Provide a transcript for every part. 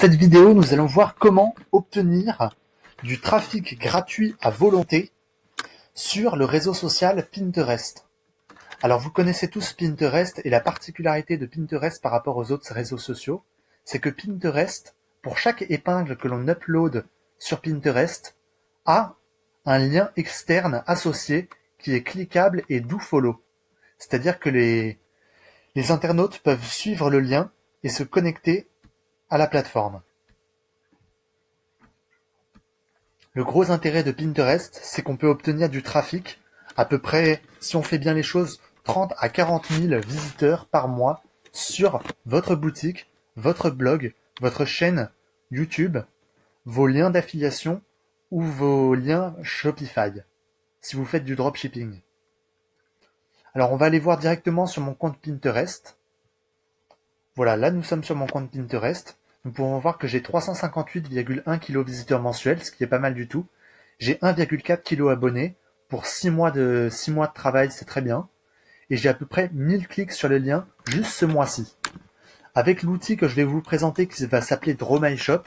cette vidéo, nous allons voir comment obtenir du trafic gratuit à volonté sur le réseau social Pinterest. Alors vous connaissez tous Pinterest et la particularité de Pinterest par rapport aux autres réseaux sociaux, c'est que Pinterest, pour chaque épingle que l'on upload sur Pinterest, a un lien externe associé qui est cliquable et dofollow. C'est-à-dire que les internautes peuvent suivre le lien et se connecter à la plateforme. Le gros intérêt de Pinterest, c'est qu'on peut obtenir du trafic, à peu près, si on fait bien les choses, 30 à 40 000 visiteurs par mois sur votre boutique, votre blog, votre chaîne YouTube, vos liens d'affiliation ou vos liens Shopify, si vous faites du dropshipping. Alors on va aller voir directement sur mon compte Pinterest. Voilà, là nous sommes sur mon compte Pinterest. Nous pouvons voir que j'ai 358,1 kg visiteurs mensuels, ce qui est pas mal du tout. J'ai 1,4 kg abonnés. Pour 6 mois de travail, c'est très bien. Et j'ai à peu près 1000 clics sur le lien juste ce mois-ci. Avec l'outil que je vais vous présenter qui va s'appeler DrawMyShop,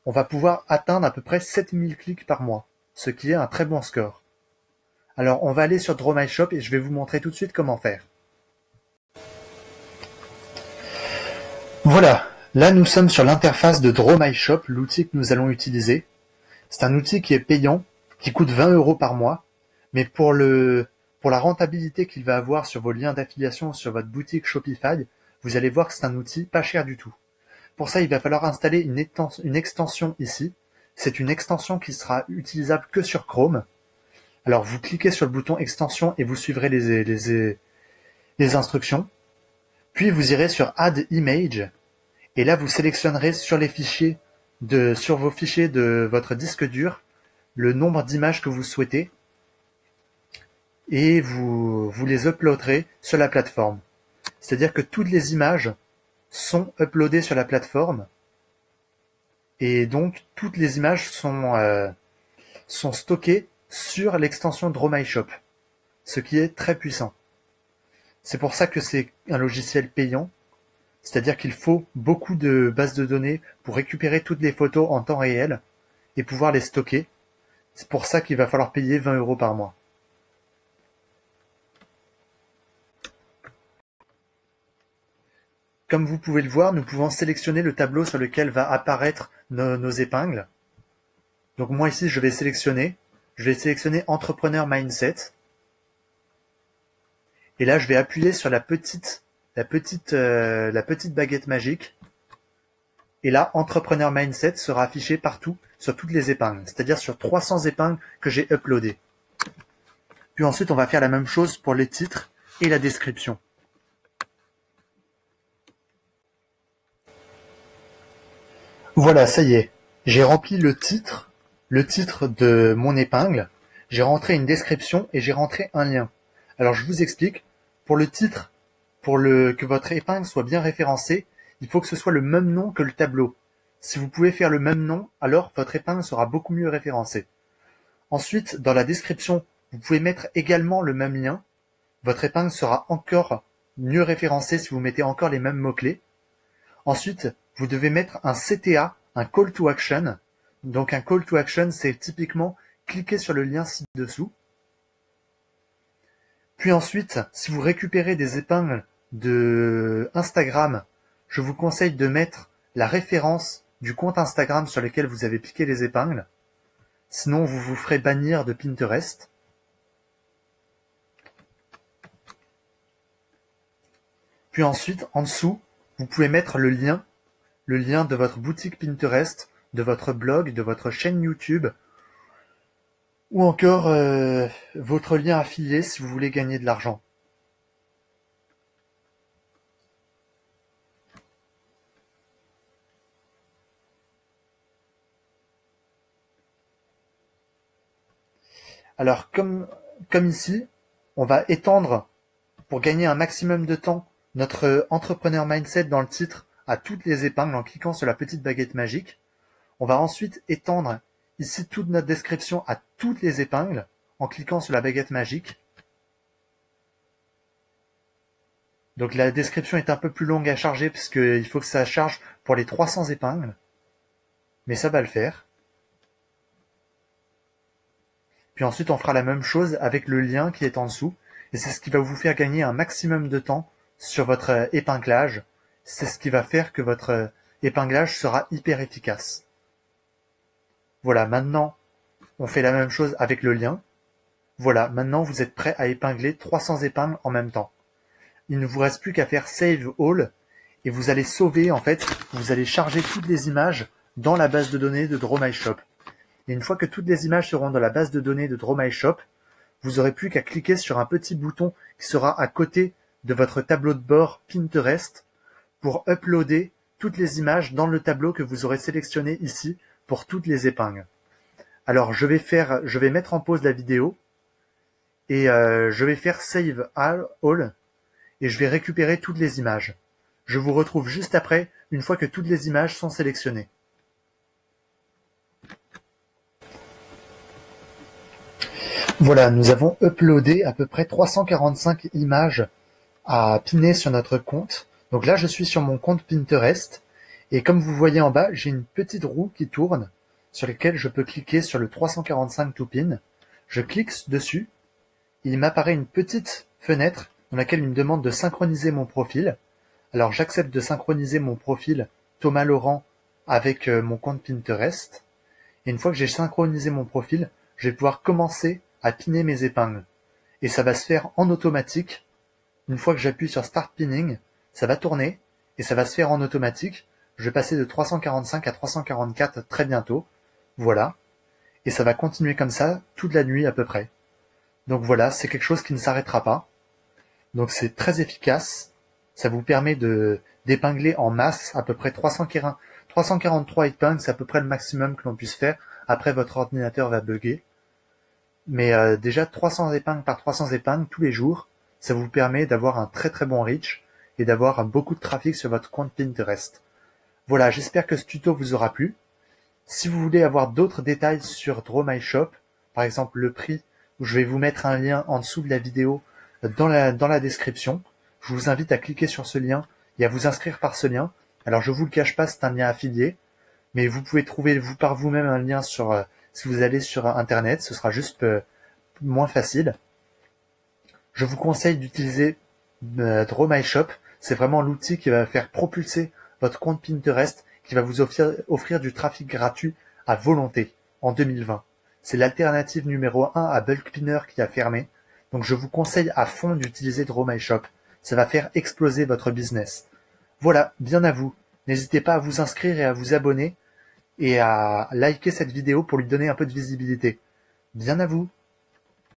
on va pouvoir atteindre à peu près 7000 clics par mois, ce qui est un très bon score. Alors on va aller sur DrawMyShop et je vais vous montrer tout de suite comment faire. Voilà, là nous sommes sur l'interface de DrawMyShop, l'outil que nous allons utiliser. C'est un outil qui est payant, qui coûte 20 € par mois, mais pour la rentabilité qu'il va avoir sur vos liens d'affiliation sur votre boutique Shopify, vous allez voir que c'est un outil pas cher du tout. Pour ça, il va falloir installer une extension ici. C'est une extension qui sera utilisable que sur Chrome. Alors vous cliquez sur le bouton extension et vous suivrez les instructions. Puis vous irez sur Add Image et là vous sélectionnerez sur vos fichiers de votre disque dur le nombre d'images que vous souhaitez et vous les uploaderez sur la plateforme. C'est-à-dire que toutes les images sont uploadées sur la plateforme et donc toutes les images sont stockées sur l'extension DrawMyShop, ce qui est très puissant. C'est pour ça que c'est un logiciel payant, c'est-à-dire qu'il faut beaucoup de bases de données pour récupérer toutes les photos en temps réel et pouvoir les stocker. C'est pour ça qu'il va falloir payer 20 € par mois. Comme vous pouvez le voir, nous pouvons sélectionner le tableau sur lequel va apparaître nos épingles. Donc moi ici, je vais sélectionner Entrepreneur Mindset. Et là, je vais appuyer sur la petite baguette magique. Et là, Entrepreneur Mindset sera affiché partout sur toutes les épingles, c'est-à-dire sur 300 épingles que j'ai uploadées. Puis ensuite, on va faire la même chose pour les titres et la description. Voilà, ça y est. J'ai rempli le titre de mon épingle. J'ai rentré une description et j'ai rentré un lien. Alors, je vous explique. Pour le titre, que votre épingle soit bien référencée, il faut que ce soit le même nom que le tableau. Si vous pouvez faire le même nom, alors votre épingle sera beaucoup mieux référencée. Ensuite, dans la description, vous pouvez mettre également le même lien. Votre épingle sera encore mieux référencée si vous mettez encore les mêmes mots-clés. Ensuite, vous devez mettre un CTA, un Call to Action. Donc un Call to Action, c'est typiquement cliquer sur le lien ci-dessous. Puis ensuite, si vous récupérez des épingles de Instagram, je vous conseille de mettre la référence du compte Instagram sur lequel vous avez piqué les épingles. Sinon, vous vous ferez bannir de Pinterest. Puis ensuite, en dessous, vous pouvez mettre le lien de votre boutique Pinterest, de votre blog, de votre chaîne YouTube, ou encore votre lien affilié si vous voulez gagner de l'argent. Alors comme ici, on va étendre, pour gagner un maximum de temps, notre Entrepreneur Mindset dans le titre à toutes les épingles en cliquant sur la petite baguette magique. On va ensuite étendre ici toute notre description à toutes les épingles en cliquant sur la baguette magique. Donc la description est un peu plus longue à charger puisqu'il faut que ça charge pour les 300 épingles. mais ça va le faire. Puis ensuite, on fera la même chose avec le lien qui est en dessous, et c'est ce qui va vous faire gagner un maximum de temps sur votre épinglage. C'est ce qui va faire que votre épinglage sera hyper efficace. Voilà, maintenant, on fait la même chose avec le lien. Voilà, maintenant vous êtes prêt à épingler 300 épingles en même temps. Il ne vous reste plus qu'à faire Save All, et vous allez sauver, en fait, vous allez charger toutes les images dans la base de données de DrawMyShop. Et une fois que toutes les images seront dans la base de données de DrawMyShop, vous n'aurez plus qu'à cliquer sur un petit bouton qui sera à côté de votre tableau de bord Pinterest pour uploader toutes les images dans le tableau que vous aurez sélectionné ici pour toutes les épingles. Alors je vais mettre en pause la vidéo et je vais faire Save All et je vais récupérer toutes les images. Je vous retrouve juste après, une fois que toutes les images sont sélectionnées. Voilà, nous avons uploadé à peu près 345 images à piner sur notre compte. Donc là, je suis sur mon compte Pinterest. Et comme vous voyez en bas, j'ai une petite roue qui tourne sur laquelle je peux cliquer sur le 345 to pin. Je clique dessus. Il m'apparaît une petite fenêtre dans laquelle il me demande de synchroniser mon profil. Alors j'accepte de synchroniser mon profil Thomas Laurent avec mon compte Pinterest. Et une fois que j'ai synchronisé mon profil, je vais pouvoir commencer à piner mes épingles. Et ça va se faire en automatique. Une fois que j'appuie sur Start Pinning, ça va tourner et ça va se faire en automatique. Je vais passer de 345 à 344 très bientôt. Voilà. Et ça va continuer comme ça toute la nuit à peu près. Donc voilà, c'est quelque chose qui ne s'arrêtera pas. Donc c'est très efficace. Ça vous permet d'épingler en masse à peu près 343 épingles, c'est à peu près le maximum que l'on puisse faire. Après, votre ordinateur va bugger. Mais déjà 300 épingles par 300 épingles tous les jours, ça vous permet d'avoir un très très bon reach et d'avoir beaucoup de trafic sur votre compte Pinterest. Voilà, j'espère que ce tuto vous aura plu. Si vous voulez avoir d'autres détails sur DrawMyShop, par exemple le prix, je vais vous mettre un lien en dessous de la vidéo dans la description. Je vous invite à cliquer sur ce lien et à vous inscrire par ce lien. Alors je vous le cache pas, c'est un lien affilié, mais vous pouvez trouver par vous-même un lien si vous allez sur Internet, ce sera juste moins facile. Je vous conseille d'utiliser DrawMyShop. C'est vraiment l'outil qui va faire propulser votre compte Pinterest, qui va vous offrir du trafic gratuit à volonté en 2020. C'est l'alternative numéro 1 à Bulkpinner qui a fermé. Donc je vous conseille à fond d'utiliser DrawMyShop. Ça va faire exploser votre business. Voilà, bien à vous. N'hésitez pas à vous inscrire et à vous abonner et à liker cette vidéo pour lui donner un peu de visibilité. Bien à vous.